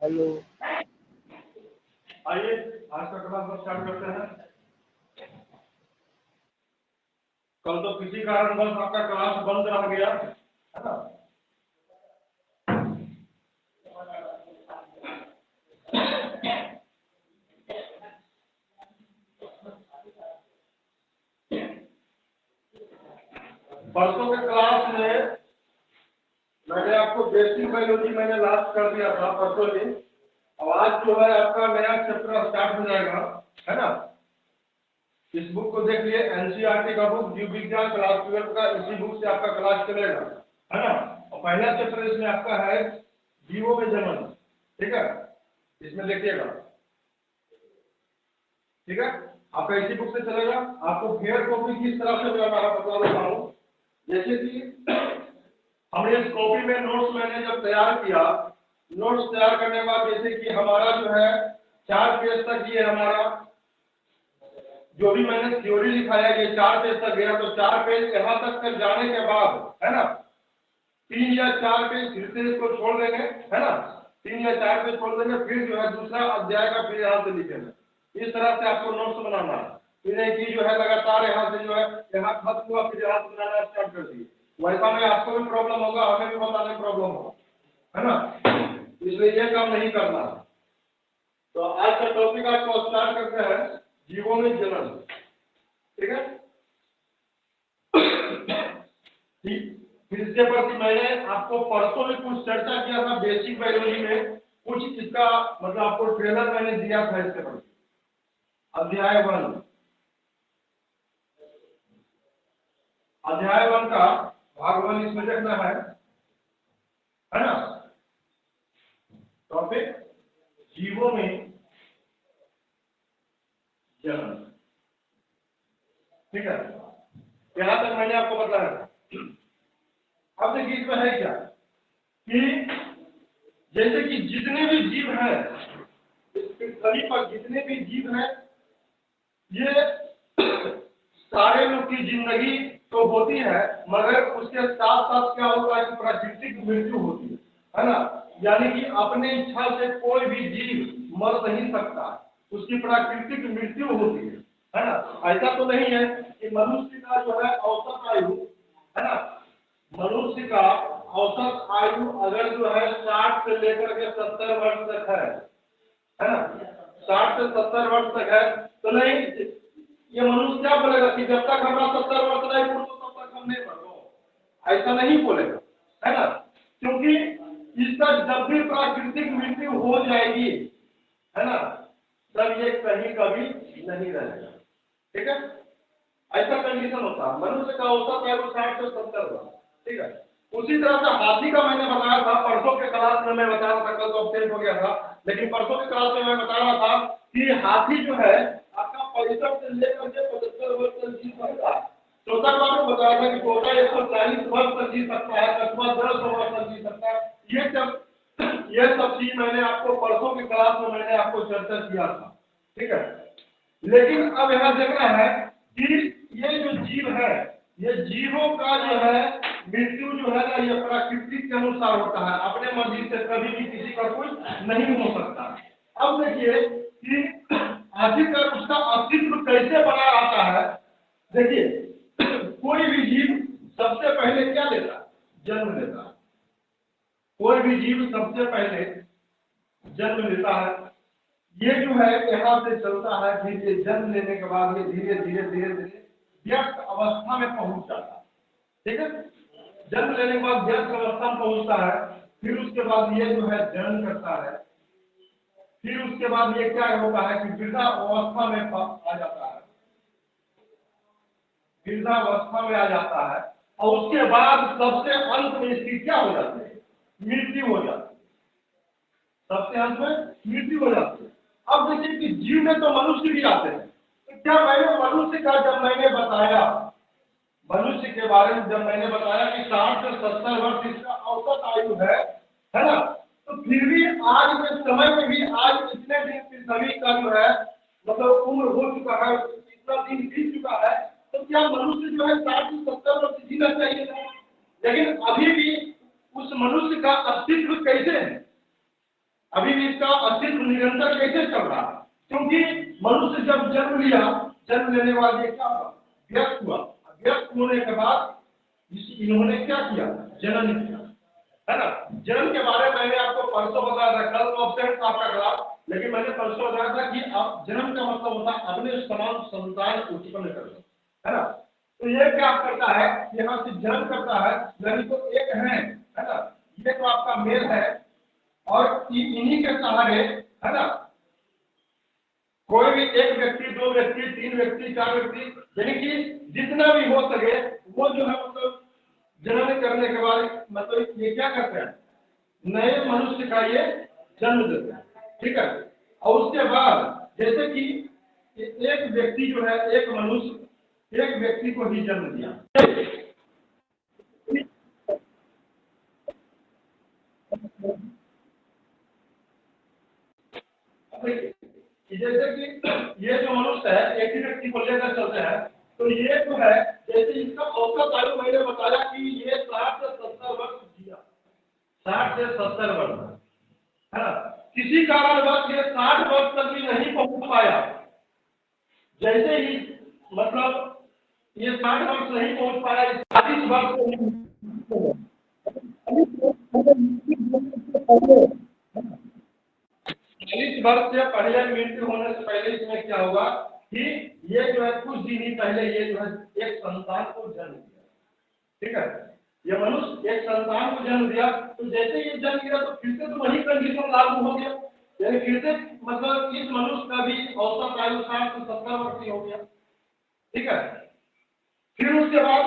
Hello. आइए आज का क्लास स्टार्ट करते हैं। कल तो किसी कारणवश आपका क्लास बंद रह गया है ना। परसों के क्लास में मैंने आपको बेसिक बायोलॉजी मैंने लास्ट कर दिया था परसों दिन। अब आज जो है आपका नया चैप्टर स्टार्ट हो जाएगा, है ना। इस बुक को देख लिए, एनसीईआरटी का बुक, जीव विज्ञान क्लास 12 का, इसी बुक से आपका क्लास चलेगा, है ना। और पहला चैप्टर इसमें आपका है जीवों में जनन, ठीक है। इसमें देखिएगा, ठीक है। आपका इसी बुक से चलेगा। आपको फेयर कॉपी किस तरह से बनाना है बता देता हूँ। जैसे कि हमने इस कॉपी में नोट्स मैंने जब तैयार किया, नोट्स तैयार करने के बाद जैसे कि हमारा जो है 4 पेज तक ये हमारा जो भी मैंने थ्योरी लिखाया ये 4 पेज तक गया, तो 4 पेज यहाँ तक जाने के बाद, है ना, 3 या 4 पेज फिर से इसको छोड़ देंगे, है ना। 3 या 4 पेज छोड़ देंगे, फिर जो है दूसरा अध्याय का फिर यहाँ से लिखेंगे। इस तरह से आपको नोट्स बनाना है। इन्हें की जो है लगातार यहाँ से जो है यहाँ खत्म हुआ फिर यहाँ से बनाना स्टार्ट कर दिए। वैसा में आपको भी प्रॉब्लम होगा, हमें भी बताने में प्रॉब्लम होगा, है ना। इसलिए ये काम नहीं करना। तो आज का टॉपिक आपको स्टार्ट करते हैं जीवों में जनन, ठीक है। ठीक, फिर इसके प्रति मैंने आपको परसों में कुछ चर्चा किया था बेसिक बायोलॉजी में, कुछ इसका मतलब आपको ट्रेलर मैंने दिया था इसके प्रति। अध्याय 1 का भाग 1 इसमें देखना है ना। टॉपिक जीवों में जनन, ठीक है। यहां तक मैंने आपको बताया। अब देखिए इसमें है क्या कि जैसे कि जितने भी जीव हैं इस पृथ्वी पर, जितने भी जीव हैं ये सारे लोग की जिंदगी तो होती है, मगर उसके साथ साथ क्या होता है कि प्राकृतिक मृत्यु होती है ना। यानी कि अपने इच्छा से कोई भी जीव मर नहीं सकता, उसकी प्राकृतिक मृत्यु होती है ना। ऐसा तो नहीं है कि मनुष्य का जो है औसत आयु, है ना, मनुष्य का औसत आयु अगर जो है 60 से लेकर के 70 वर्ष तक है ना, 60 से 70 वर्ष तक है, तो नहीं ये मनुष्य क्या बोलेगा कि जब तक हमारा 70 वर्ष नहीं पूर्ण तब तक हम नहीं मरो, ऐसा नहीं बोलेगा, है ना। क्योंकि इसका जब भी प्राकृतिक मृत्यु हो जाएगी, है ना, तब ये कहीं कभी नहीं रहेगा, ठीक है। ऐसा कंडीशन होता है। मनुष्य का औसत आयु 60 से 70 वर्ष, ठीक है। उसी तरह से हाथी का मैंने बताया था परसों के क्लास में, मैं बता रहा था, कल तो अपडेट हो गया था, लेकिन परसों के क्लास में मैं बता रहा था कि हाथी जो है आपका 65 से लेकर के 75 वर्ष तक जी सकता है। चौथा क्लास में बताया था कि तोता 140 वर्ष तक जी सकता है, कछुआ 150 वर्ष तक जी सकता है। ये सब चीज मैंने आपको परसों के क्लास में मैंने आपको चर्चा किया था, ठीक है। लेकिन अब यहाँ देखना है कि ये जो जीव है, ये जीवों का जो है मृत्यु जो है ना, ये प्रकृति के अनुसार होता है, अपने मर्जी से कभी भी किसी का कुछ नहीं हो सकता। अब देखिए कि आखिरकार उसका अस्तित्व कैसे बना रहता है। देखिए कोई भी जीव सबसे पहले क्या लेता है, जन्म लेता है। कोई भी जीव सबसे पहले जन्म लेता है। ये जो है यहाँ से चलता है, फिर ये जन्म लेने के बाद ये धीरे धीरे धीरे धीरे व्यक्त अवस्था में पहुंच जाता है, ठीक है। जन्म लेने के बाद व्यक्त अवस्था में पहुंचता है, फिर उसके बाद ये जो है जन्म करता है, फिर उसके बाद ये क्या होता है कि वृद्धावस्था में आ जाता है, वृद्धावस्था में आ जाता है, और उसके बाद सबसे अंत में इसकी क्या हो जाती है, मृत्यु हो जाती है। सबसे अंत में मृत्यु हो जाती है। अब देखिए कि जीव में तो मनुष्य भी आते हैं। तो क्या मैंने मनुष्य का जब मैंने बताया, मनुष्य के बारे में जब मैंने बताया कि 60 से 70 वर्ष इसका औसत आयु है ना, तो फिर भी आज के समय में भी आज इतने दिन पृथ्वी का जो है मतलब उम्र हो चुका है, इतना दिन बीत चुका है, तो क्या मनुष्य जो है 60 से 70 वर्ष जीना चाहिए था। लेकिन अभी भी उस मनुष्य का अस्तित्व कैसे है, अभी भी इसका अस्तित्व निरंतर कैसे चल रहा है? क्योंकि मनुष्य जब जन्म लिया, जन्म लेने के बाद ये क्या हुआ? व्यक्त हुआ। व्यक्त होने के बाद इन्होंने क्या किया? जनन किया, है ना। जन्म के बारे में मैंने आपको परसों बताया था, कल तो अब्सेंट था आपका क्लास, लेकिन मैंने परसों बताया था कि आप जन्म का मतलब होता है अपने समान संतान उत्पन्न करना, है ना। तो ये क्या करता है? यहाँ से जन्म करता है, यानी तो एक है ना, ये तो आपका मेल है, और इन्हीं के सहारे, है ना, कोई भी एक व्यक्ति, दो व्यक्ति, तीन व्यक्ति, चार व्यक्ति, यानी कि जितना भी हो सके वो जो है मतलब जन्म करने के बाद मतलब ये क्या करते हैं? नए मनुष्य का ये जन्म देते हैं, ठीक है। और उसके बाद जैसे कि एक व्यक्ति जो है, एक मनुष्य एक व्यक्ति को ही जन्म दिया, जैसे कि ये जो मनुष्य है एक ही व्यक्ति को लेकर चलते हैं, तो ये जो है जैसे इसका औसत आयु मैंने बताया कि ये 60 से 70 वर्ष जिया, 60 से 70 वर्ष, है ना। किसी कारणवश ये 60 वर्ष तक भी नहीं पहुंच पाया, जैसे ही मतलब ये 60 वर्ष नहीं पहुंच पाया, 40 वर्ष 40 वर्ष से पहले मृत्यु होने से पहले इसमें क्या होगा कि ये जो है कुछ दिन ही पहले ये जो है एक संतान को जन्म दिया, ठीक है। ये मनुष्य एक संतान को जन्म दिया, तो जैसे ये जन्म दिया तो फिर से तो वही कंडीशन लागू हो गया, यानी फिर से मतलब इस मनुष्य का भी औसत आयु 60 से 70 वर्ष ही हो गया, ठीक है। फिर उसके बाद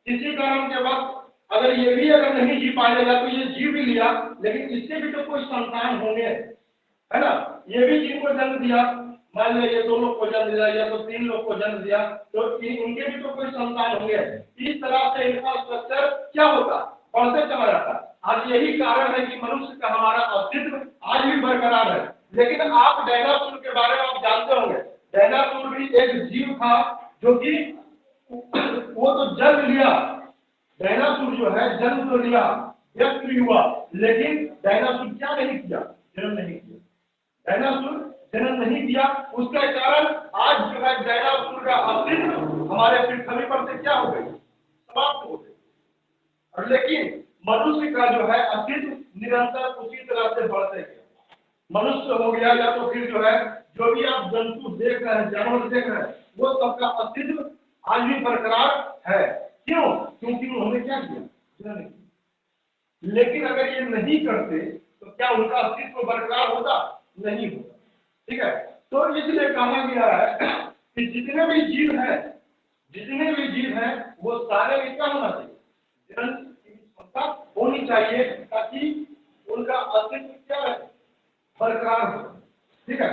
किसी कारण के बाद अगर ये भी अगर नहीं जी पाएगा तो ये जी भी लिया, लेकिन इससे भी तो कोई संतान होंगे, है ना। ये भी जिनको जन्म दिया, मान लिया ये 2 लोग को जन्म दिया या तो 3 लोग को जन्म दिया, तो इनके भी तो कोई संतान होंगे। इस तरह से इनका स्ट्रक्चर क्या होता? बढ़ते चला जाता। आज यही कारण है कि मनुष्य का हमारा अस्तित्व आज भी बरकरार है। लेकिन आप डायनासोर के बारे में आप जानते होंगे, डायनासोर भी एक जीव था जो कि वो तो जन्म लिया, डायनासोर जो है जन्म तो लिया, व्यक्त भी हुआ, लेकिन डायनासोर क्या नहीं किया? जन्म नहीं किया। डायनासोर जन्म नहीं किया, उसका कारण आज जो है डायनासोर का अस्तित्व हमारे पृथ्वी पर से क्या हो गई? समाप्त हो गई। और लेकिन मनुष्य का जो है अस्तित्व निरंतर उसी तरह से बढ़ते गया। मनुष्य हो गया या तो फिर जो है जो भी आप जंतु देख रहे हैं, जानवर देख रहे हैं, वो सबका अस्तित्व आज भी बरकरार है। क्यों? क्योंकि उन्होंने क्या किया? जन्म किया। लेकिन अगर ये नहीं करते तो क्या उनका अस्तित्व बरकरार होता? नहीं होता, ठीक है। तो इसलिए कहा गया है कि जितने भी जीव हैं, जितने भी जीव हैं वो सारे में क्या होना चाहिए? जन्म की क्षमता होनी चाहिए, ताकि उनका अस्तित्व क्या है? बरकरार हो, ठीक है।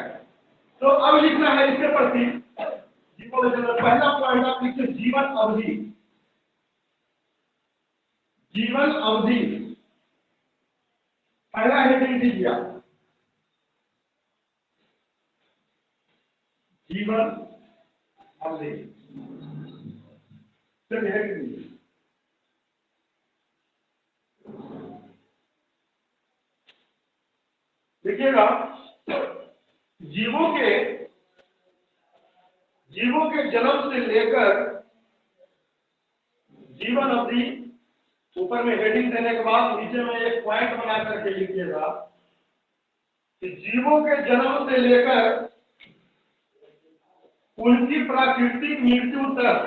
तो अब लिखना है इसके प्रति जीवन, पहला पॉइंट आप लिखिए जीवन अवधि। जीवन अवधि पहला हेडिंग दीजिए, जीवन अवधि। चलिए हेडिंग दीजिए। देखिएगा, जीवों के जन्म से लेकर जीवन अवधि, ऊपर में हेडिंग देने के बाद नीचे में एक पॉइंट बना करके लिखिएगा कि जीवों के जन्म से लेकर उनकी प्राकृतिक मृत्यु तक,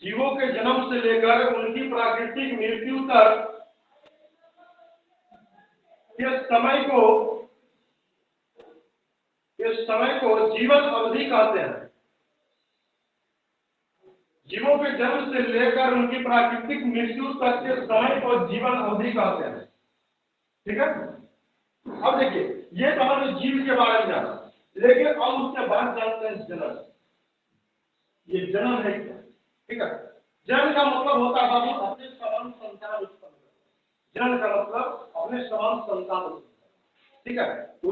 जीवों के जन्म से लेकर उनकी प्राकृतिक मृत्यु तक इस समय को जीवन अवधि कहते हैं। जीवों के जन्म से लेकर उनकी प्राकृतिक मृत्यु तक के समय को जीवन अवधि कहते हैं, ठीक है। अब देखिए, ये तो हमने जीव के बारे में जाना, लेकिन अब उसके बाद जानते हैं जन्म। ये जन्म है क्या? ठीक है। जन्म का मतलब होता है बाबू अपने समान संतान उत्पन्न करना। जन्म का मतलब अपने समान संतान उत्पन्न, ठीक है। तो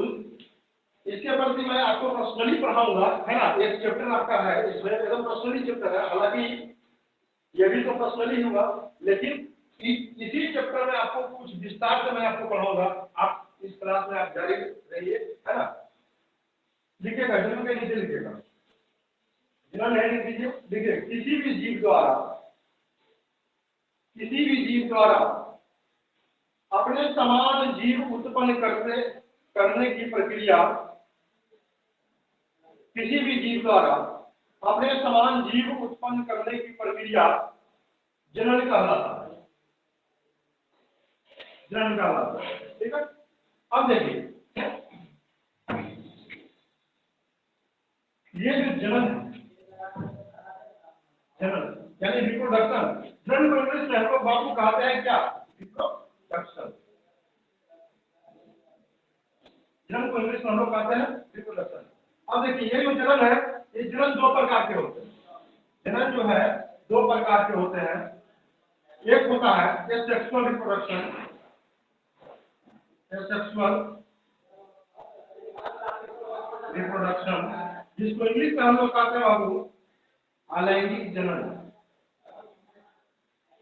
इसके प्रति मैं आपको पर्सनली पढ़ाऊंगा, है ना। एक चैप्टर आपका है, इसमें एकदम पर्सनली चैप्टर है, हालांकि ये भी तो पर्सनली होगा, लेकिन इसी चैप्टर में आपको कुछ विस्तार से मैं आपको पढ़ाऊंगा। आप इस क्लास में आप जारी रहिए, है ना। लिखिएगा, जन्म के नीचे लिखिएगा, जन्म है लिख दीजिए। देखिए, किसी भी जीव द्वारा अपने समान जीव उत्पन्न करने की प्रक्रिया, किसी भी जीव द्वारा अपने समान जीव उत्पन्न करने की प्रक्रिया जनन कहलाता है। जनन कहलाता है, ठीक है। अब देखिए, ये जो जनन यानी रिप्रोडक्शन, जनन को इंग्लिश में हम लोग बाबू कहते हैं क्या? रिप्रोडक्शन। जनन को इंग्लिश में हम लोग कहते हैं रिप्रोडक्शन। अब देखिए, ये जो जनन है, ये जनन दो प्रकार के होते हैं। जनन जो है दो प्रकार के होते हैं। एक होता है सेक्सुअल रिप्रोडक्शन, जिसको इंग्लिश में हम लोग कहते हैं बाबू अलैंगिक जनन।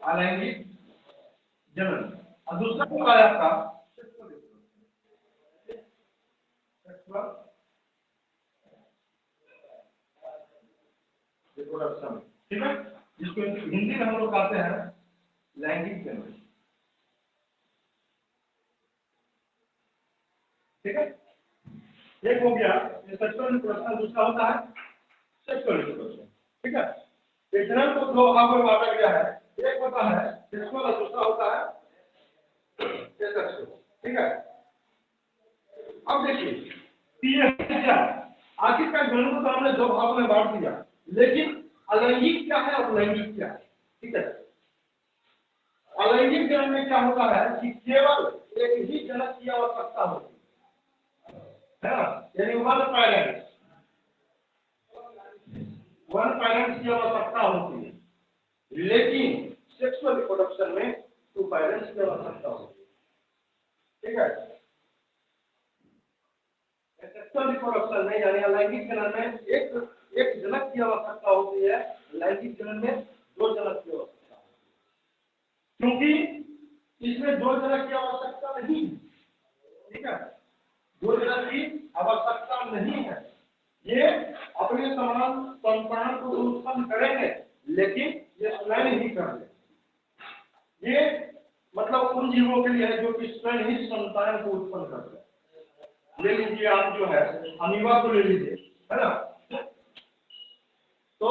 अलैंगिक जनन। और दूसरा होता है आपका सेक्सुअल रिप्रोडक्शन, ठीक है, जिसको हिंदी में हम लोग कहते हैं लैंगिक जनन, ठीक है। एक हो गया ये सेक्सुअल रिप्रोडक्शन, दूसरा होता है सेक्सुअल रिप्रोडक्शन, ठीक है। ये जनन को दो भागों में बांटा गया है, एक होता है सेक्सुअल और दूसरा होता है एसेक्सुअल, ठीक है। अब देखिए, ये क्या आखिरकार जनन को तो हमने दो भागों में बांट दिया, लेकिन अलैंगिक क्या है और लैंगिक क्या है, ठीक है। अलैंगिक जनन में क्या होता है कि केवल एक ही जनक की आवश्यकता होती है ना, यानी वन पैरेंट्स की आवश्यकता होती है। लेकिन सेक्सुअल रिप्रोडक्शन में टू पैरेंट्स की आवश्यकता होती है, ठीक है। सेक्सुअल रिप्रोडक्शन में यानी अलैंगिक जनन में एक जनक की आवश्यकता होती है, लैंगिक जनन में दो जनक की आवश्यकता होती है, क्योंकि इसमें दो जनक की आवश्यकता नहीं है, ठीक है। दो जनक की आवश्यकता नहीं है, ये अपने समान संतान को उत्पन्न करेंगे, लेकिन ये स्वयं ही करेंगे। ये मतलब उन जीवों के लिए है जो कि स्वयं ही संतान को उत्पन्न करते हैं। ले लीजिए आप जो है अमीबा को ले लीजिए, है ना, तो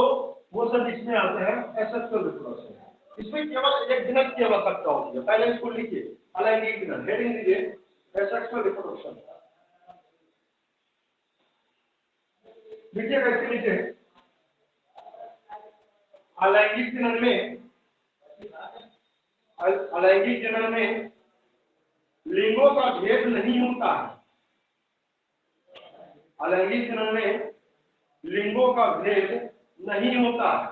वो सब इसमें आते हैं एसेक्सुअल रिप्रोडक्शन। इसमें केवल एक जनक की आवश्यकता होती है। पहले इसको लिखिए, अलैंगिक जनन, हेडिंग दीजिए एसेक्सुअल रिप्रोडक्शन। लिखिए कैसे लिखिए, अलैंगिक जनन में लिंगों का भेद नहीं होता है। अलैंगिक जनन में लिंगों का भेद नहीं होता है।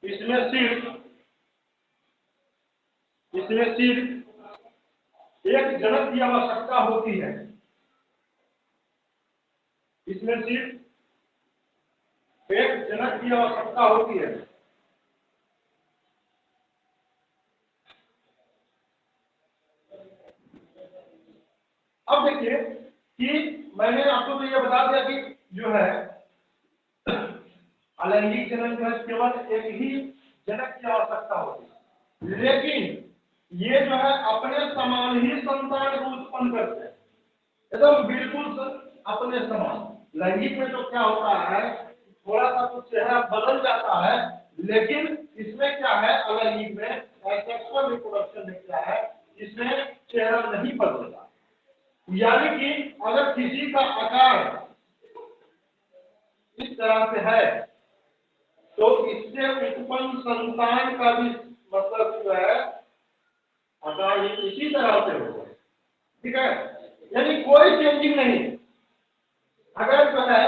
इसमें सिर्फ एक जनक की आवश्यकता होती है। इसमें सिर्फ एक जनक की आवश्यकता होती है। अब देखिए कि मैंने आपको तो ये बता दिया कि जो है अलैंगिक जनन में केवल एक ही जनक की आवश्यकता होती है, लेकिन ये जो है अपने समान ही संतान को उत्पन्न करते हैं, एकदम बिल्कुल अपने समान। लैंगिक में तो क्या होता है, थोड़ा सा कुछ चेहरा बदल जाता है, लेकिन इसमें क्या है, अलैंगिक में सेक्सुअल रिप्रोडक्शन में क्या है, इसमें चेहरा नहीं बदलता। यानी कि अगर किसी का आकार इस तरह से है तो इससे उत्पन्न संतान का भी मतलब जो है आकार इसी तरह से होगा, ठीक है। यानी कोई चेंजिंग नहीं। अगर जो है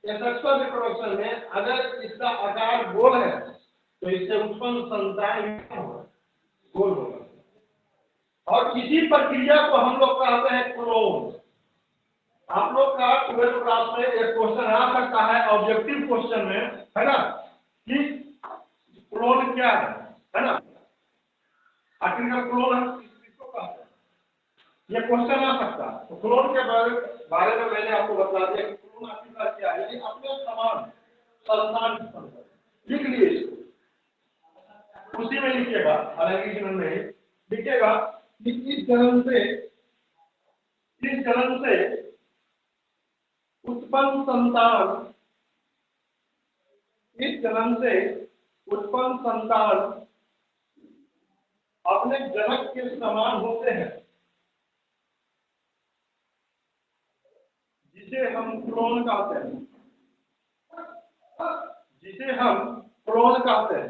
सेक्सुअल रिप्रोडक्शन में अगर इसका आकार गोल है तो इससे उत्पन्न संतान गोल होगा। और इसी प्रक्रिया को हम लोग कहते हैं क्लोन। आप लोग का 12th क्लास में एक क्वेश्चन आ सकता है ऑब्जेक्टिव क्वेश्चन में, है ना, कि क्लोन क्या है है ना। आखिरकार क्लोन हम किसको कहते हैं, ये क्वेश्चन आ सकता है। तो क्लोन के बारे में मैंने आपको बता दिया कि क्लोन आखिरकार क्या है, यानी अपने समान संतान लिख लिए इसको, उसी में लिखिएगा, हालांकि जीवन में लिखिएगा कि इस जन्म से उत्पन्न संतान, इस जन्म से उत्पन्न संतान अपने जनक के समान होते हैं, जिसे हम क्लोन कहते हैं, जिसे हम क्लोन कहते हैं,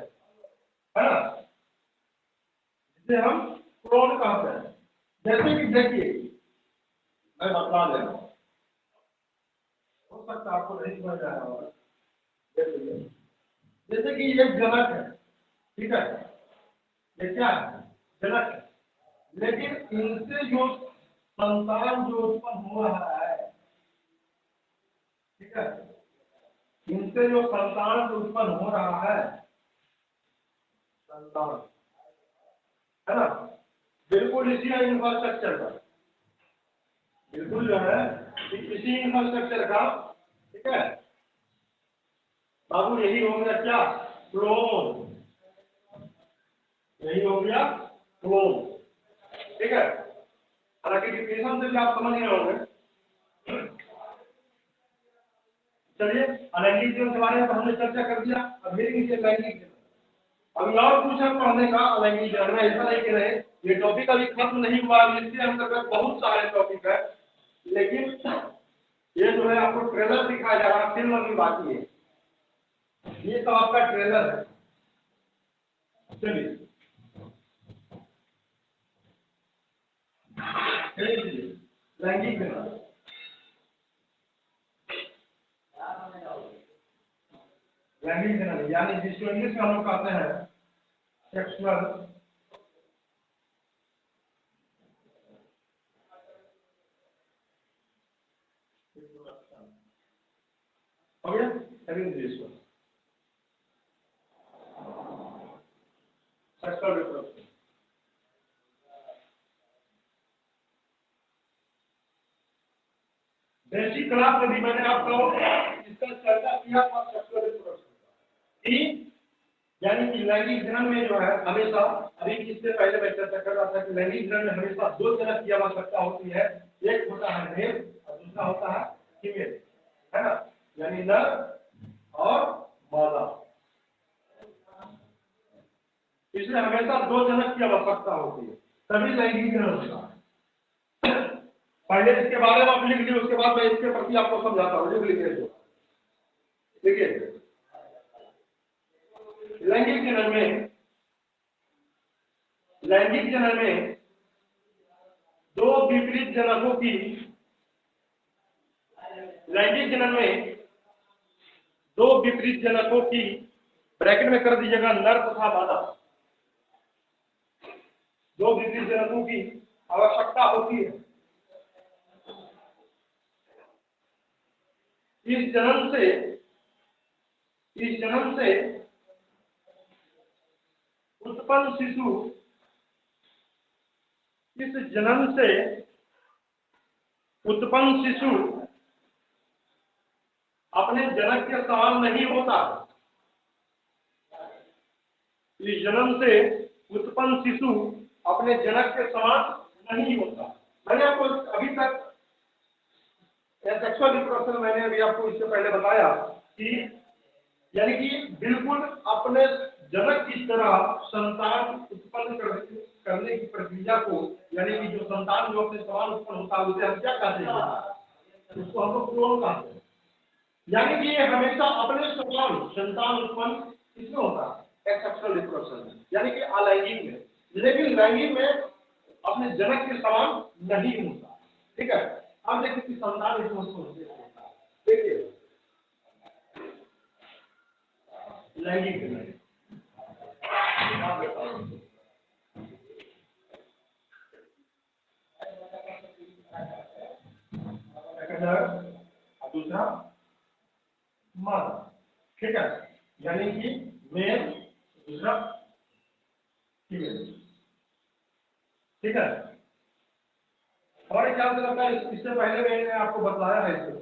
है ना, जिसे हम क्लोन कहते हैं। जैसे कि देखिए मैं बता दे रहा हूं, हो सकता है आपको नहीं समझ आया होगा। जैसे कि ये जनक है, ठीक है, ये क्या है, जनक है, लेकिन इनसे जो संतान जो उत्पन्न हो रहा है, ठीक है, इनसे जो संतान जो उत्पन्न हो रहा है, संतान, है ना, बिल्कुल इसी इंफ्रास्ट्रक्चर का, बिल्कुल जो है इसी इंफ्रास्ट्रक्चर का, ठीक है बाबू, यही हो गया क्या, क्लोन, यही हो गया क्लोन, ठीक है। हालांकि डिफिनेशन से भी आप समझ गए होंगे। चलिए अलैंगिक जीवन के बारे में हमने चर्चा कर दिया। अब मेरे नीचे लैंगिक जीवन, अभी और कुछ है पढ़ने का अलैंगिक जीवन में, ऐसा नहीं कह रहे ये टॉपिक अभी खत्म नहीं हुआ, इसके अंतर्गत बहुत सारे टॉपिक है, लेकिन ये जो है आपको ट्रेलर दिखाया जा रहा है, फिल्म अभी बाकी है, ये तो आपका ट्रेलर है। चलिए लैंगिक जीवन, लैंगिक जीवन यानी जिसको इंग्लिश में हम लोग कहते हैं सेक्सुअल हो गया, सेक्सुअल रिप्रोडक्शन। बेसिक क्लास में भी मैंने आपको इसका चर्चा किया था, सेक्सुअल रिप्रोडक्शन की, यानी कि लैंगिक जनन में जो है हमेशा, अभी इससे पहले मैं चर्चा कर रहा था कि लैंगिक जनन में हमेशा दो जनक की आवश्यकता होती है, एक होता है मेल और दूसरा होता है फीमेल, है ना, यानी नर और मादा, इसलिए हमेशा दो जनक की आवश्यकता होती है, तभी लैंगिक जनन होता है। पहले इसके बारे में आप लिख लीजिए, उसके बाद मैं इसके प्रति आपको समझाता हूँ। लिख लीजिए, देखिए लैंगिक जनन में, लैंगिक जनन में दो विपरीत जनकों की, लैंगिक जनन में दो विपरीत जनकों की, ब्रैकेट में कर दीजिएगा नर तथा मादा, दो विपरीत जनकों की आवश्यकता होती है। इस जन्म से उत्पन्न शिशु, इस जन्म से उत्पन्न शिशु अपने जनक के समान नहीं होता, इस जन्म से उत्पन्न शिशु अपने जनक के समान नहीं होता। मैंने आपको अभी तक सेक्सुअल रिप्रोडक्शन मैंने अभी आपको इससे पहले बताया कि यानी कि बिल्कुल अपने जनक की तरह संतान उत्पन्न करने की प्रक्रिया को, यानी कि जो संतान जो अपने समान उत्पन्न होता है उसे हम क्या कहते हैं, उसको हम लोग क्लोन कहते हैं। यानी कि ये हमेशा अपने समान संतान उत्पन्न इसमें होता है सेक्सुअल रिप्रोडक्शन में, यानी कि अलैंगिक में, लेकिन लैंगिक में अपने जनक के समान नहीं होता, ठीक है। अब देखिए कि संतान इसमें होता है, देखिए लैंगिक में दूसरा मादा, ठीक है, यानी कि मेल दूसरा ठीक है, ठीक है। हमारे ख्याल से लगता है इससे पहले मैंने आपको बताया है इसको,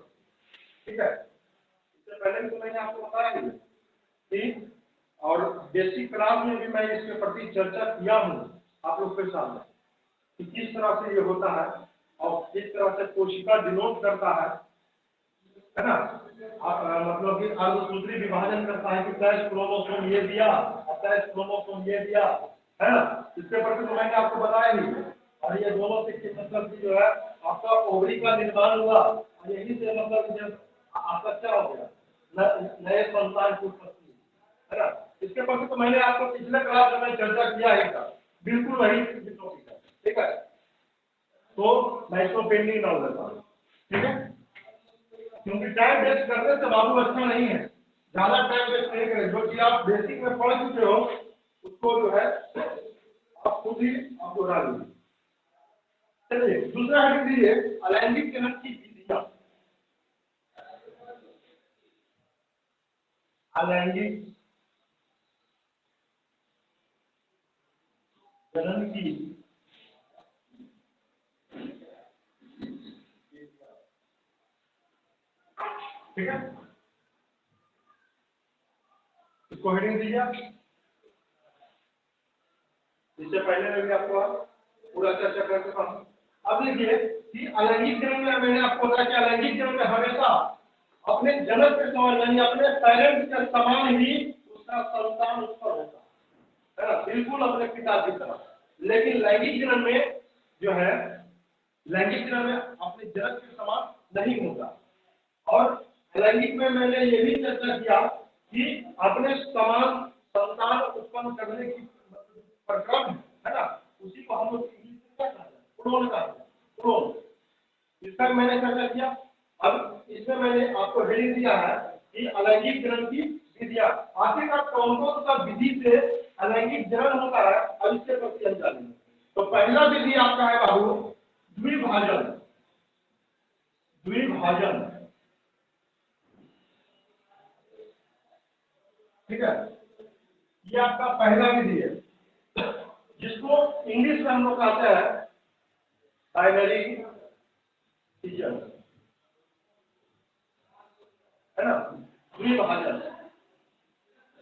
ठीक है, इससे पहले भी तो मैंने आपको बताया है, ठीक। और बेसिक क्लास में भी मैं इसके प्रति चर्चा किया हूँ आप लोग के सामने कि किस तरह से ये होता है और किस तरह से कोशिका डिनोट करता है ना। मतलब कि अर्धसूत्री विभाजन करता है कि 23 क्रोमोसोम ये दिया और 23 क्रोमोसोम ये दिया, है ना। इसके प्रति तो मैंने आपको बताया ही। और ये दोनों से मतलब कि जो है आपका ओवरी का निर्माण हुआ और यही से मतलब जब आपका क्या हो गया, नए संतान की उत्पत्ति, है ना। इसके प्रति तो मैंने आपको पिछले क्लास में चर्चा किया ही था, बिल्कुल वही टॉपिक है, ठीक है। तो मैं इसको पेंडिंग डाल देता हूँ, ठीक है, क्योंकि टाइम वेस्ट करने से बाबू अच्छा नहीं है, ज्यादा टाइम वेस्ट नहीं करें। जो कि आप बेसिक में पढ़ चुके हो उसको जो है आप खुद ही आप दोहरा लीजिए। चलिए दूसरा हेडिंग दीजिए, अलैंगिक जनन की विधियां। अलैंगिक जनन की ठीक है, इसको हेडिंग दीजिए। इससे पहले मैं भी आपको पूरा चर्चा कर चुका हूं। अब देखिए कि अलैंगिक जनन में मैंने आपको बताया कि अलैंगिक जनन में हमेशा अपने जनक के समान यानी अपने पेरेंट्स के समान ही उसका संतान उत्पन्न होता है ना, बिल्कुल अपने पिता की तरह। लेकिन लैंगिक जनन में जो है, लैंगिक जनन में अपने जनक के समान नहीं होता। और लैंगिक में मैंने ये भी चर्चा किया कि अपने समान संतान उत्पन्न करने की प्रक्रम है ना, उसी को हम लोग इंग्लिश में क्या कहते हैं, क्लोन कहते हैं, क्लोन। इसका मैंने चर्चा किया। अब इसमें मैंने आपको हेडिंग दिया है कि अलैंगिक जनन की विधियां। आखिरकार कौन कौन सा विधि से अलैंगिक जनन होता है, अब इसके प्रति हम जानेंगे। तो पहला विधि आपका है बाबू द्विभाजन। द्विभाजन, ठीक है, ये आपका पहला विधि है जिसको इंग्लिश में हम लोग कहते हैं बाइनरी फिजन, है ना, द्विभाजन,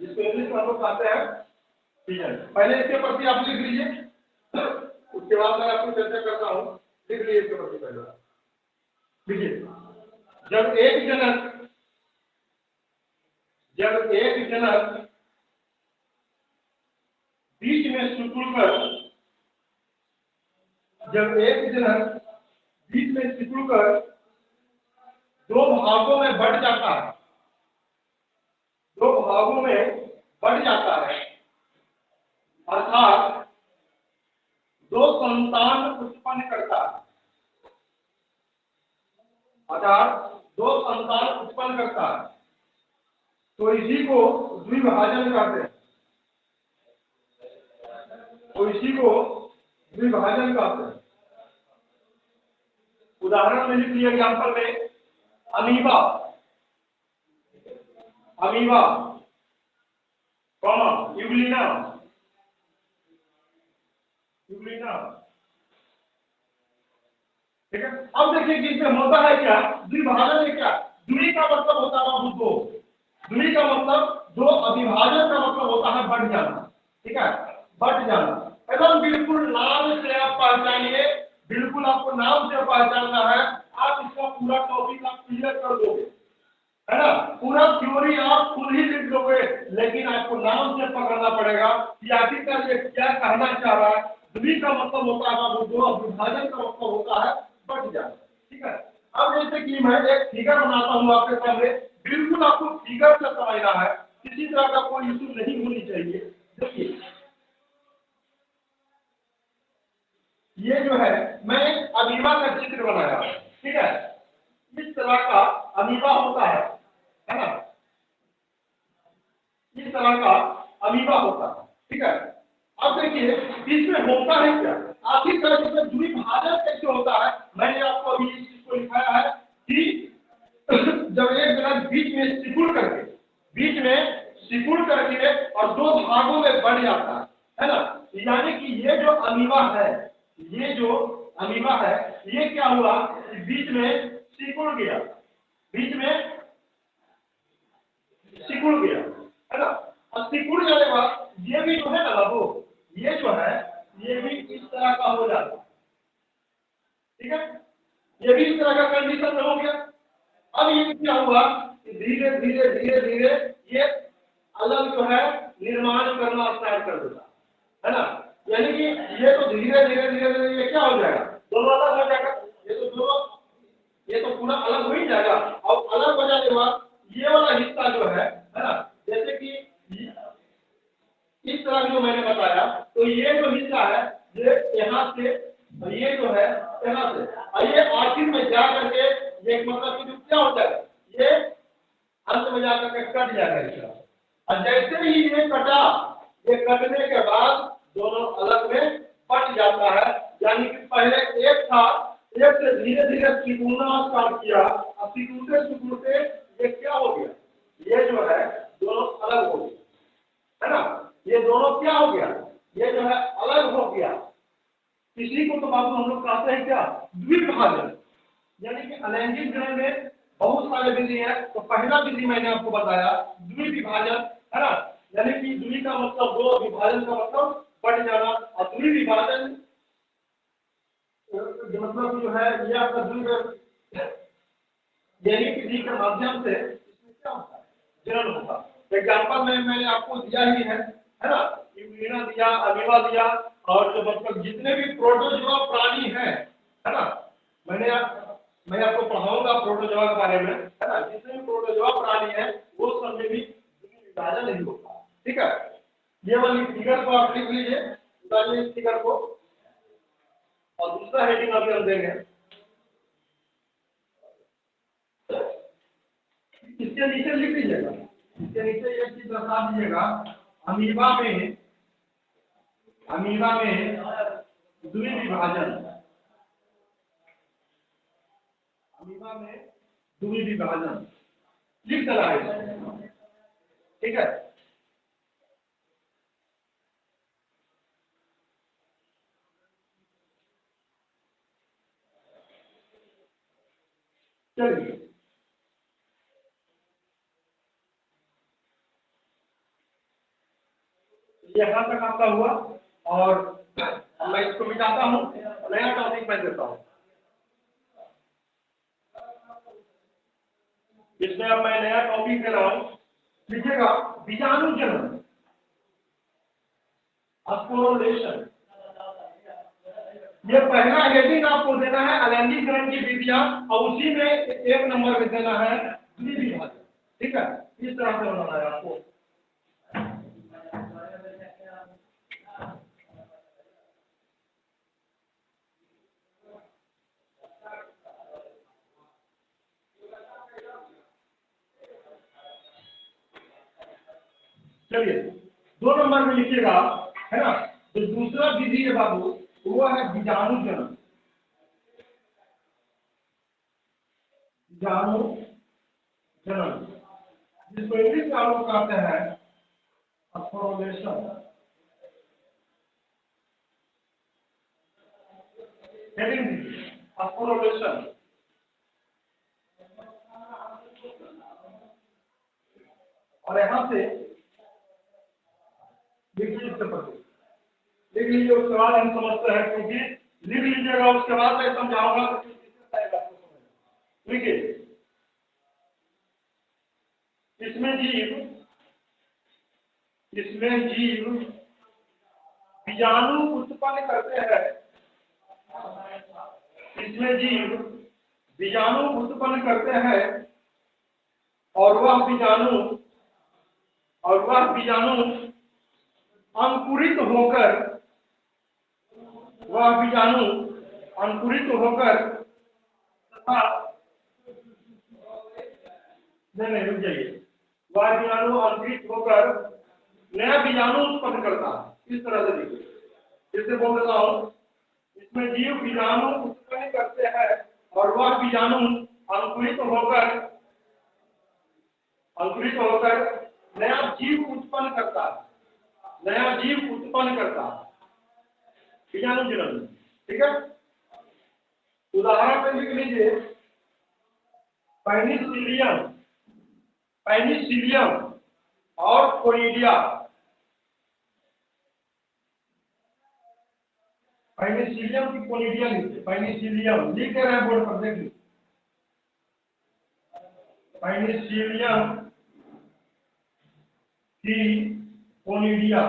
जिसको इंग्लिश में हम लोग कहते हैं फिजन। पहले इसके प्रति आप लिख लीजिए, उसके बाद मैं आपको चर्चा करता हूं। लिख लीजिए इसके प्रति पहले, देखिए जब एक जनक बीच में सिकुड़कर, जब एक जनक बीच में सिकुड़कर दो भागों में बढ़ जाता है, दो भागों में बढ़ जाता है, अर्थात दो संतान उत्पन्न करता है, अर्थात दो संतान उत्पन्न करता है, तो इसी को द्विभाजन कहते हैं। तो इसी को द्विभाजन कहते हैं। उदाहरण में लिख लिया एग्जाम्पल में अमीबा, अमीबा, यूग्लिना, यूग्लिना, ठीक है। अब देखिए कि इसमें होता है क्या, द्विभाजन में क्या, द्वि का मतलब होता है दो, द्वि का मतलब दो, अविभाजन का मतलब होता है बढ़ जाना, ठीक है, बढ़ जाना। एकदम बिल्कुल नाम से आप पहचानिए, बिल्कुल आपको नाम से पहचानना है। आप इसका पूरा टॉपिक आप क्लियर कर दोगे, है ना, पूरा थ्योरी आप खुद ही लिख दोगे, लेकिन आपको नाम से पकड़ना पड़ेगा कि आखिरकार ये क्या कहना चाह रहा है। द्वि का मतलब होता है दो, विभाजन का मतलब होता है बढ़ जाना, ठीक है। अब जैसे कि मैं एक फिगर बनाता हूँ आपके सामने, बिल्कुल आपको फिगर से समझना है, किसी तरह का कोई इशू नहीं होनी चाहिए। देखिए ये जो है मैं अमीबा का चित्र बनाया, ठीक है, इस तरह का अमीबा होता है ना, इस तरह का अमीबा होता है, ठीक है। अब देखिए इसमें होता है क्या, आखिरकार इसमें द्विभाजन कैसे होता है। मैंने आपको अभी इस चीज को लिखाया है कि जब एक जनक बीच में सिकुड़ करके, बीच में सिकुड़ करके और दो भागों में बढ़ जाता है ना, अमीबा है, ये जो अमीबा है, ये क्या हुआ, बीच में सिकुड़ गया, बीच में सिकुड़ गया, है ना। और सिकुड़ जाने के बाद ये भी जो है ना बाबू, ये जो है ये भी इस तरह का हो जाता है, ठीक है, ये भी इस तरह का कंडीशन में हो गया। अब ये क्या हुआ कि धीरे धीरे धीरे धीरे ये अलग जो है निर्माण करना स्टार्ट कर देता है ना। यानी कि ये तो धीरे धीरे धीरे धीरे ये क्या हो जाएगा, दोनों अलग हो जाएगा, ये तो दोनों, ये तो पूरा अलग हो ही जाएगा। और अलग हो जाने के बाद ये वाला हिस्सा जो है ना, जैसे कि इस तरह जो मैंने बताया, तो ये जो हिस्सा है ये यहाँ से, और ये जो है यहाँ से, और ये आखिर में जा करके ये मतलब कि जो क्या होता है, ये अंत में जाकर के कट जाएगा इस तरह। और जैसे ही ये कटा, ये कटने के बाद दोनों अलग में बट जाता है। यानी कि पहले एक था, एक से धीरे धीरे सिकुड़ना स्टार्ट किया, अब सिकुड़ते सिकुड़ते ये क्या हो गया, ये जो है दोनों अलग हो गए, है ना। ये दोनों क्या हो गया, ये जो है अलग हो गया। इसी को तो बाबू हम लोग कहते हैं क्या, द्विभाजन। यानी कि अलैंगिक ग्रहण में बहुत सारे विधि हैं, तो पहला विधि मैंने आपको बताया द्विविभाजन, है ना। यानी कि द्वि का मतलब दो, विभाजन का मतलब बढ़ जाना, और द्विविभाजन मतलब जो है ये आपका यानी विधि के माध्यम से इसमें क्या होता है, जनन होता है। एग्जाम्पल में मैंने आपको दिया ही है ना, यूरिना दिया, अमीबा दिया, और जो मतलब जितने भी प्रोटोजोआ प्राणी है ना, मैं आपको पढ़ाऊंगा प्रोटोजोआ के बारे में, है ना। जितने भी प्रोटोजोआ प्राणी है वो सब में भी विभाजन नहीं होता, ठीक है। ये वाली फिगर को आप लिख लीजिए, इस फिगर को, और दूसरा हेडिंग अभी हम देंगे, इसके नीचे लिख लीजिएगा, इसके नीचे एक चीज बता दीजिएगा, अमीबा में द्विविभाजन, अमीबा में द्विविभाजन लिख चला है, ठीक है। चलिए यहाँ तक आपका हुआ, और मैं इसको मिटाता हूँ, नया टॉपिक मैं देता हूँ। इसमें अब मैं नया टॉपिक दे रहा हूँ, लिखिएगा बीजाणु जनन, अस्पोलेशन। ये पहला हेडिंग आपको देना है अलैंगिक ग्रहण की विधियां, और उसी में एक नंबर में देना है द्विविभाजन, ठीक है। इस तरह से बनाना है आपको। चलिए 2 नंबर में लिखिएगा, है ना। तो दूसरा विधि है बाबू, वो है बीजाणु जनन, बीजाणु जनन, जिसको इंग्लिश में हम लोग कहते हैं अस्पोलेशन। हेडिंग दीजिए अस्पोलेशन, और यहाँ से लिखिए, इसके प्रति लिख लीजिए, उसके बाद हम समझते हैं, क्योंकि लिख लीजिएगा उसके बाद मैं समझाऊंगा तो देखिए, इसमें जीव बीजाणु उत्पन्न करते हैं, इसमें जीव बीजाणु उत्पन्न करते हैं, और वह बीजाणु अंकुरित होकर, वह बीजाणु अंकुरित होकर तथा, नहीं रुक जाइए, वह बीजाणु अंकुरित होकर नया बीजाणु उत्पन्न करता है। इस तरह से देखिए, जैसे बोल रहा हूं, इसमें जीव बीजाणु उत्पन्न करते हैं, और वह बीजाणु अंकुरित होकर नया जीव उत्पन्न करता है, नया जीव उत्पन्न करता है। बीजाणु जनन। ठीक है, उदाहरण पे लिख लीजिए पेनिसिलियम, पेनिसिलियम और कोनिडिया। पेनिसिलियम की कोनिडिया लिखिए, पेनिसिलियम लिख रहे हैं बोर्ड पर, देखिए पेनिसिलियम की कोनिडिया,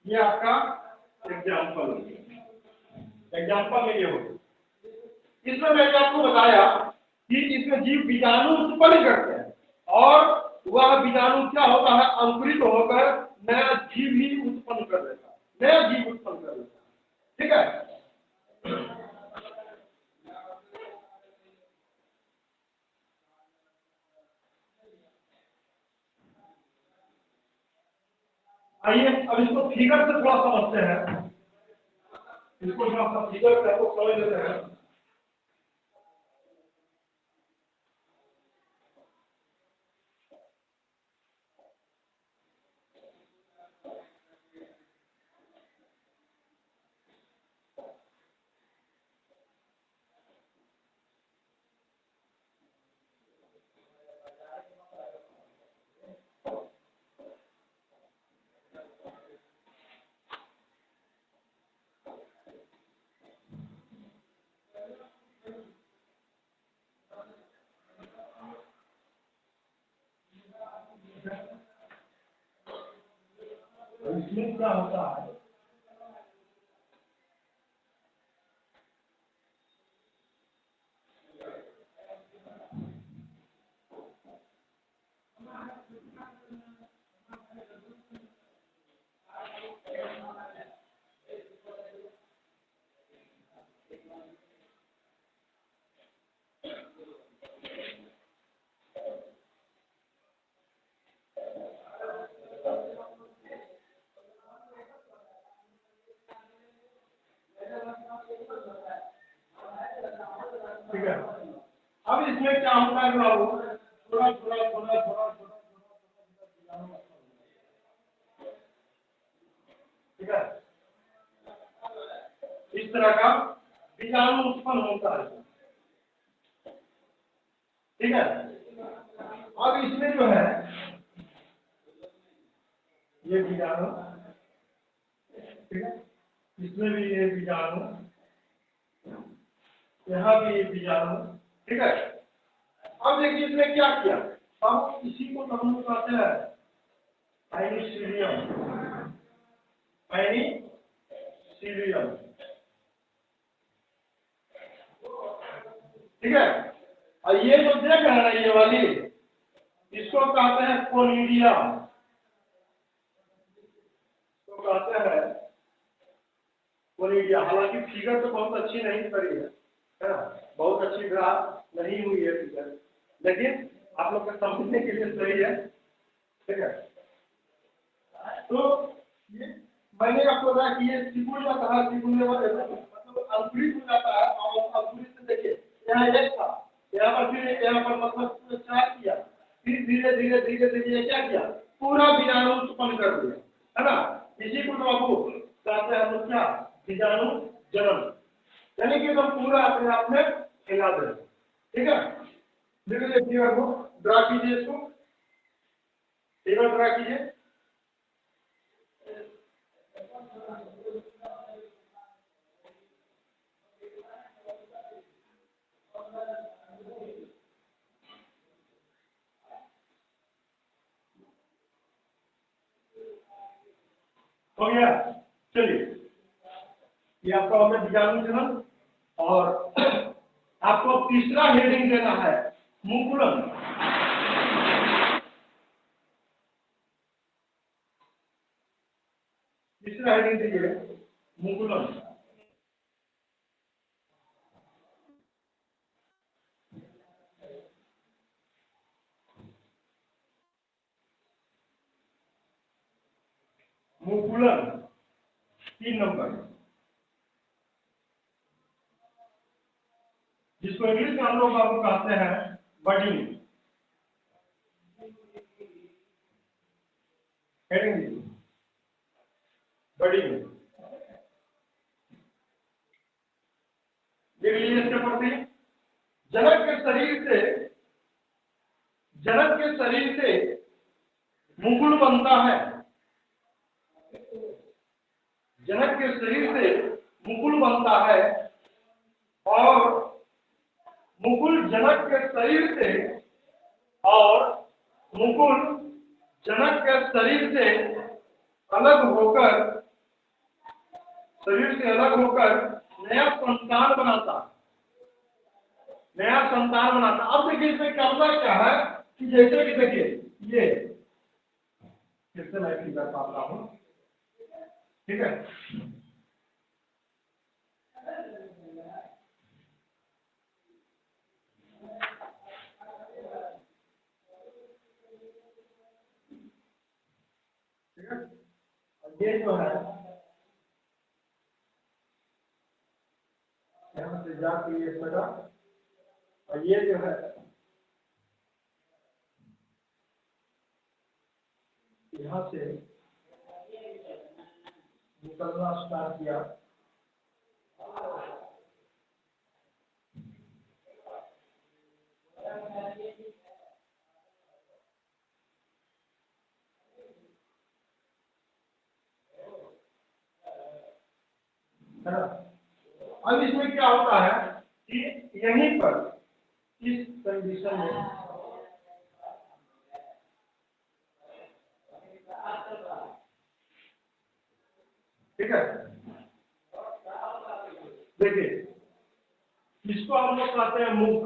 ये आपका एग्जाम्पल में ये हो। इसमें मैंने आपको बताया कि इसमें जीव बीजाणु उत्पन्न करते हैं और वह बीजाणु क्या होता है, अंकुरित होकर नया जीव ही उत्पन्न कर देता है, नया जीव उत्पन्न कर देता है। ठीक है, आइए अब इसको फिगर से थोड़ा समझते हैं, इसको थोड़ा सा फिगर से आपको समझ लेते हैं। इसमें क्या होता है, ठीक है, अब इसमें क्या होता है बाबू, थोड़ा थोड़ा थोड़ा थोड़ा थोड़ा, ठीक है, इस तरह का बीजाणु उत्पन्न होता है। ठीक है, अब इसमें जो है ये बीजाणु, ठीक है, इसमें भी ये बीजाणु, यहाँ भी ये बीजाणु। ठीक है, अब देखिए इसने क्या किया, अब इसी को हम लोग कहते हैं पेनिसिलियम, पेनिसिलियम। ठीक है, और ये जो देख रहे हैं ये वाली, इसको कहते हैं कोनिडिया, तो कहते हैं कोनिडिया। हालांकि फिगर तो बहुत अच्छी नहीं करी है ना, बहुत अच्छी ग्राफ नहीं हुई है फिगर, लेकिन आप लोग को समझने के लिए सही है। ठीक है, तो ये मैंने आपको बताया कि ये सिकुड़ जाता है, सिकुड़ने वाले मतलब अंकुरित हो जाता है, और अंकुरित से देखिए यहाँ एक था, यहाँ पर फिर यहाँ पर मतलब चार किया, फिर धीरे धीरे धीरे धीरे क्या किया, पूरा बीजाणु उत्पन्न कर दिया, है ना। इसी को तो आपको कहते हैं हम लोग क्या, बीजाणु जनन, यानी कि हम पूरा अपने आप में फैला दें। ठीक है, देखिए फिगर को ड्रा कीजिए, इसको फिगर ड्रा कीजिए। हो गया, चलिए ये आपका हो गया बीजाणु जनन, और आपको तीसरा हेडिंग देना है मुकुलन। तीसरा हेडिंग दीजिए मुकुलन। मुकुलन 3 नंबर, जिसको इंग्लिश में हम लोग आपको कहते हैं बडिंग। हेडिंग दीजिए बड़ी में देख लीजिए इसके प्रति जनक के शरीर से मुकुल बनता है। जनक के शरीर से मुकुल बनता है और मुकुल जनक के शरीर से और मुकुल जनक के शरीर से अलग होकर नया संतान बनाता। अब देखिए इसमें करना क्या है कि जैसे कि देखिए ये फिर से मैं फिगर पाता हूं, ठीक है। ठीक है, ये जो है यहाँ से जाके ये सजा और ये जो है यहाँ से निकलना स्टार्ट किया। अब इसमें क्या होता है कि यहीं पर इस कंडीशन में ठीक है, देखिए इसको हम लोग कहते हैं मुख,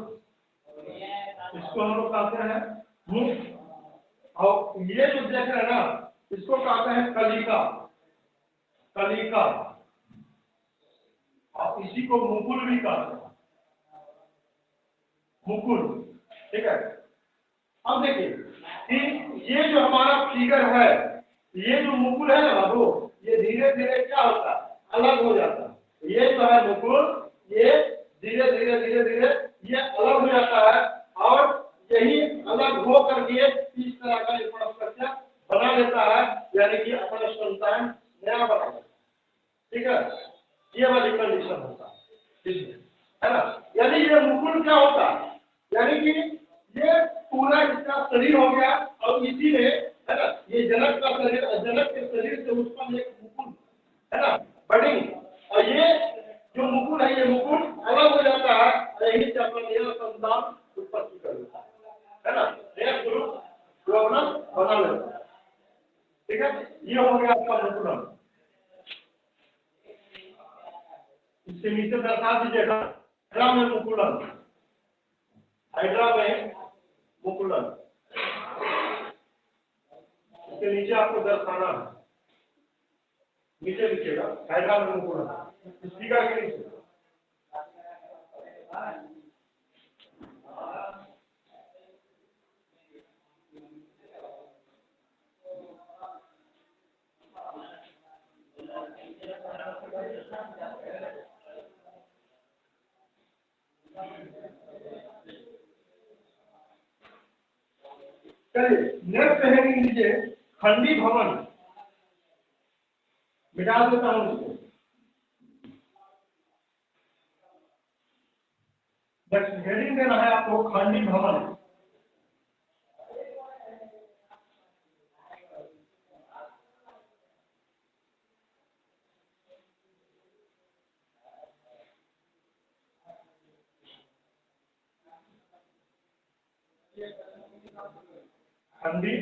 और ये जो देख रहे हैं ना इसको कहते हैं कलिका। और इसी को मुकुल भी कहते हैं, ठीक है। अब देखिए कि ये जो हमारा फिगर है, ये जो मुकुल है ना बाबू, ये धीरे धीरे क्या होता है अलग हो जाता है। ये जो है मुकुल, ये धीरे धीरे ये अलग हो जाता है और यही अलग हो करके इस तरह का इंफ्रास्ट्रक्चर बना लेता है, यानी कि अपना संतान नया बना, ठीक है। ये वाली कंडीशन होता है, है ना। यानी ये मुकुल क्या होता है, यानी कि ये पूरा इसका शरीर हो गया और इसी में, है ना, ये जनक के शरीर से उत्पन्न एक मुकुल, है ना, बड़ी। और ये जो मुकुल है, ये मुकुल अलग हो जाता है और यही से अपना नया संतान उत्पत्ति कर लेता है ना, नया स्वरूप जो अपना बना लेता है, ठीक है। ये हो गया आपका मुकुलम। इसके नीचे दर्शा दीजिएगा हाइड्रा में मुकुलन, इसके नीचे आपको दर्शाना है, नीचे लिखिएगा हाइड्रा में मुकुलन, स्पीकर के नीचे। चलिए नेक्स्ट हेडिंग लीजिए खंडी भवन, मिटा देता हूं इसको। नेक्स्ट हेडिंग देना है आपको खंडी भवन। खंडी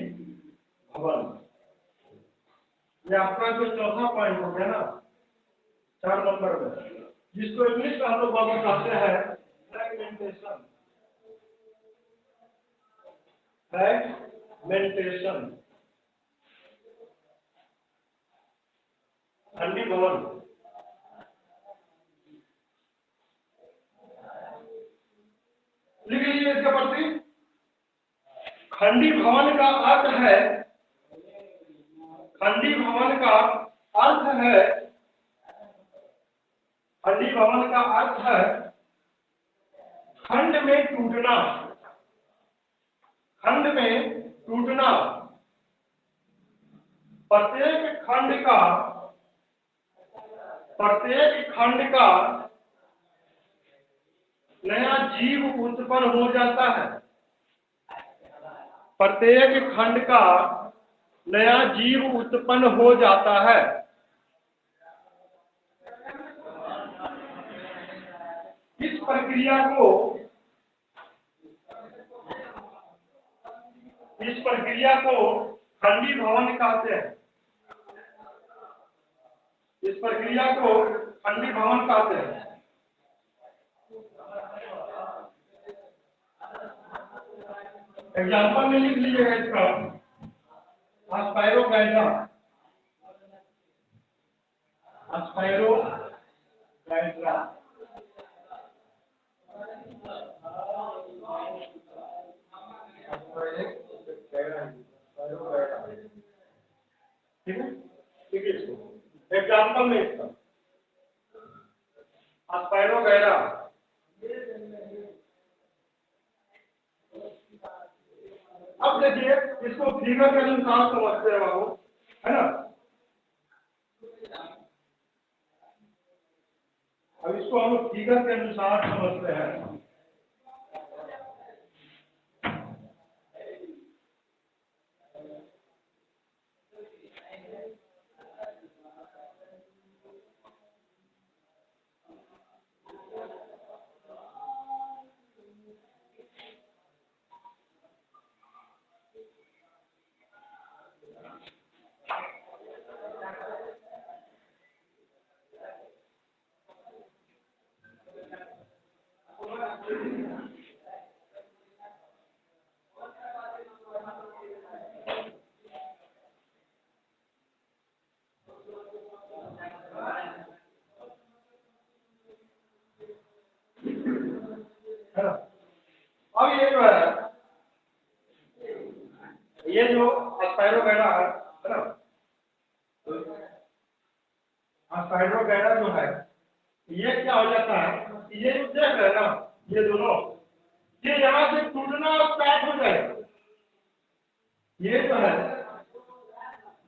भवन, ये आपका जो चौथा पॉइंट हो गया ना 4 नंबर में, जिसको इंग्लिश में हम लोग बाबू कहते हैं फ्रैगमेंटेशन। खंडी भवन लिख लीजिए इसके प्रति। खंडी भवन का अर्थ है, खंडी भवन का अर्थ है खंड में टूटना, प्रत्येक खंड का प्रत्येक खंड का नया जीव उत्पन्न हो जाता है। प्रत्येक खंड का नया जीव उत्पन्न हो जाता है। इस प्रक्रिया को खंडी भवन कहते हैं। इस प्रक्रिया को खंडी भवन कहते हैं। एग्जाम्पल में लिख लीजिएगा इसका, स्पाइरोगैंडा। स्पाइरोगैंडा ठीक है, ठीक है। इसको एग्जाम्पल में इसका स्पाइरोगैंडा। अब देखिए इसको फिगर के अनुसार समझते हैं बाबू, है ना। अब इसको हम फिगर के अनुसार समझते हैं। अब ये जो है, ये जो स्पाइरोगैंडा है ना, स्पाइरोगैंडा जो है ये क्या हो जाता है, ये जो देख रहे हैं ना, ये दोनों, ये यहाँ से टूटना स्टार्ट हो जाएगा। ये जो है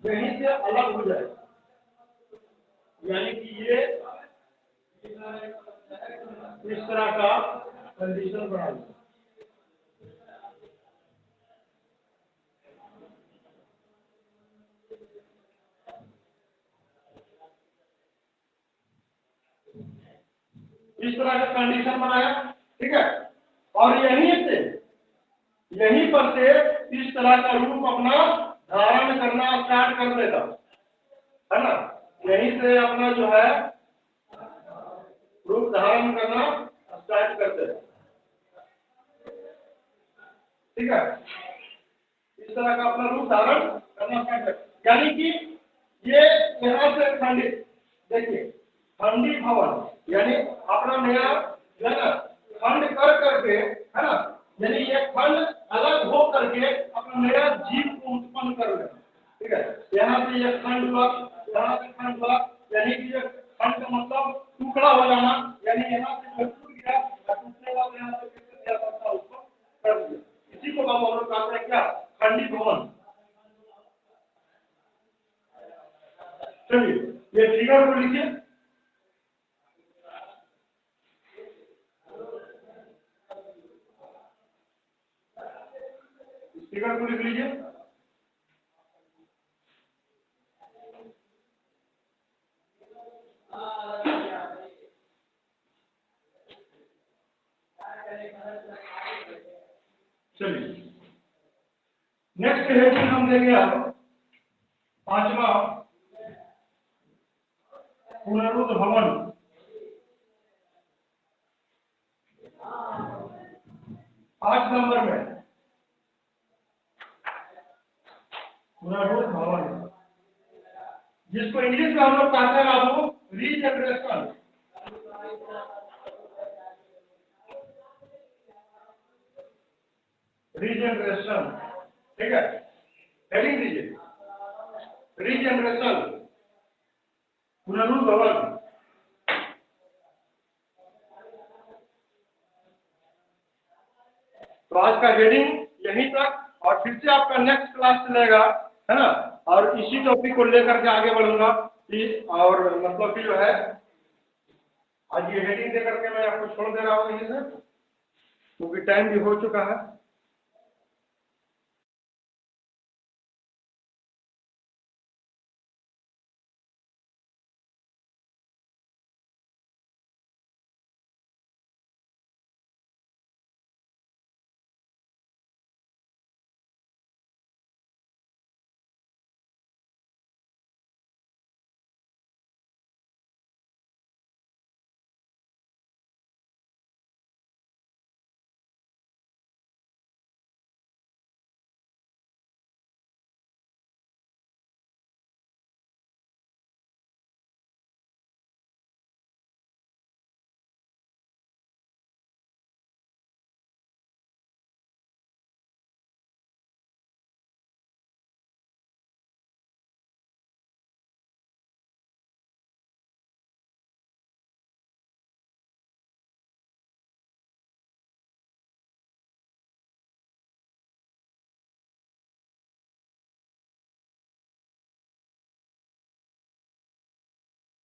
यहीं से अलग हो जाएगा, यानी कि ये इस तरह का कंडीशन बना लिया। इस तरह का कंडीशन बनाया, ठीक है। और यहीं पर से इस तरह का रूप अपना धारण करना स्टार्ट कर देगा, है ना। यहीं से अपना जो है रूप धारण करना स्टार्ट कर देगा, ठीक है। इस तरह का अपना रूप धारण करना स्टार्ट कर, यानी कि ये यहाँ से खंडित, देखिए खंडी भवन यानी अपना नया जो है ना खंड कर करके, है ना, यानी ये खंड अलग हो करके अपना नया जीव को उत्पन्न कर लेना, ठीक है। यहाँ से ये खंड हुआ, यहाँ से खंड हुआ, यानी कि ये खंड का मतलब टुकड़ा हो जाना, यानी यहाँ से जो टूट गया टूटने वाला यहाँ से दिया जाता उसको कर दिया। इसी को हम लोग कहते हैं क्या, खंडी भवन। चलिए ये फिगर को लिखिए, फिगर को लिख लीजिए। चलिए नेक्स्ट हेडिंग हम देंगे अब पांचवा, पुनरुद्ध भवन। 5 नंबर में पुनरुद्ध भवन, जिसको इंग्लिश में हम लोग कहते हैं बाबू रीजनरेशन। रीजनरेशन, ठीक है। हेडिंग दीजिए रीजनरेशन, पुनरुद्ध भवन। तो आज का हेडिंग यहीं तक, और फिर से आपका नेक्स्ट क्लास चलेगा, है ना। और इसी टॉपिक को लेकर के आगे बढ़ूंगा, और मतलब कि जो है आज ये हेडिंग दे करके मैं आपको छोड़ दे रहा हूँ यहीं से, क्योंकि टाइम भी हो चुका है।